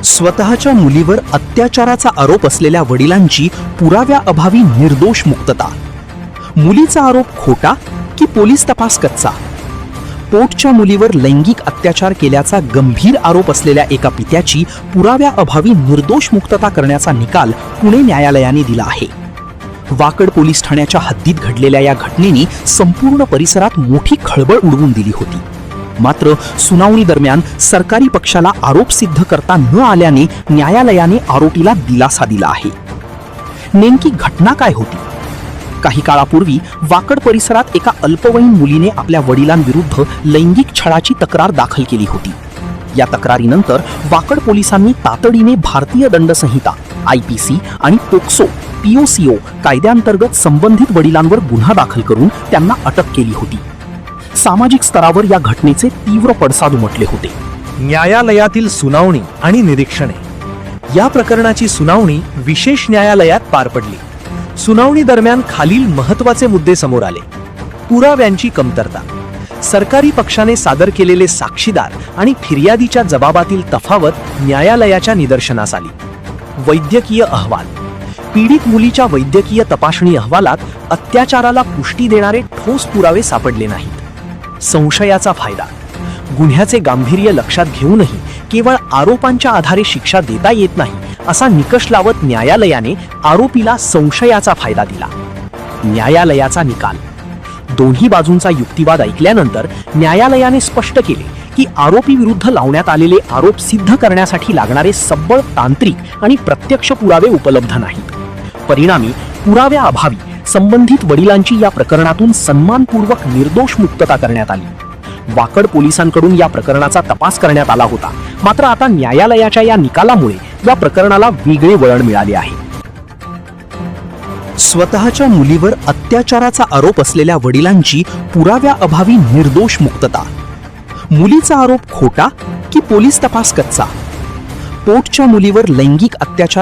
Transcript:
स्वतःच्या मुलीवर अत्याचाराचा आरोप असलेल्या वडिलांची पुराव्याअभावी निर्दोष मुक्तता. मुलीचा आरोप खोटा की पोलीस तपास कच्चा? पोटच्या मुलीवर लैंगिक अत्याचार केल्याचा गंभीर आरोप असलेल्या एका पित्याची पुराव्याअभावी निर्दोष मुक्तता करण्याचा निकाल पुणे न्यायालयाने दिला आहे. वाकड पोलीस ठाण्याच्या हद्दीत घडलेल्या या घटनेने संपूर्ण परिसरात मोठी खळबळ उडवून दिली होती. मात्र सुनावणी दरम्यान सरकारी पक्षाला आरोप सिद्ध करता न आल्याने न्यायालयाने आरोपीला दिलासा दिला आहे. नेमकी घटना काय होती? काही काळापूर्वी वाकड परिसरात एका अल्पवयीन मुलीने आपल्या वडिलांविरुद्ध लैंगिक छळाची तक्रार दाखल केली होती. या तक्रारीनंतर वाकड पोलिसांनी तातडीने भारतीय दंड संहिता IPC आणि पोक्सो POCO कायद्यांतर्गत संबंधित वडिलांवर गुन्हा दाखल करून त्यांना अटक केली होती. सामाजिक स्तरावर या घटनेचे तीव्र पडसाद उमटले होते. न्यायालयातील सुनावणी आणि निरीक्षणे. या प्रकरणाची सुनावणी विशेष न्यायालयात पार पडली. सुनावणी दरम्यान खालील महत्त्वाचे मुद्दे समोर आले. पुराव्यांची कमतरता, सरकारी पक्षाने सादर केलेले साक्षीदार आणि फिर्यादीच्या जबाबातील तफावत न्यायालयाच्या निदर्शनास आली. वैद्यकीय अहवाल, पीडित मुलीच्या वैद्यकीय तपासणी अहवालात अत्याचाराला पुष्टी देणारे ठोस पुरावे सापडले नाहीत. संशयाचा फायदा, गुन्ह्याचे गांभीर्य लक्षात घेऊनही केवळ आरोपांच्या आधारे शिक्षा देता येत नाही असा निकष लावत न्यायालयाने आरोपीला संशयाचा फायदा दिला. न्यायालयाचा निकाल. दोन्ही बाजूंचा युक्तिवाद ऐकल्यानंतर न्यायालयाने स्पष्ट केले की आरोपी विरुद्ध लावण्यात आलेले आरोप सिद्ध करण्यासाठी लागणारे सबळ तांत्रिक आणि प्रत्यक्ष पुरावे उपलब्ध नाहीत. परिणामी पुराव्याअभावी संबंधित वडिलांची या प्रकरणातून सन्मानपूर्वक निर्दोष मुक्तता करण्यात आली. वाकड पोलिसांकडून या प्रकरणाचा तपास करण्यात आला होता. मात्र आता न्यायालयाच्या या निकालामुळे या प्रकरणाला वेगळे वळण मिळाले आहे. स्वतःच्या मुलीवर अत्याचाराचा आरोप असलेल्या वडिलांची पुराव्याअभावी निर्दोष मुक्तता. मुलीचा आरोप खोटा की पोलीस तपास कच्चा? पोटच्या मुलीवर लैंगिक अत्याचार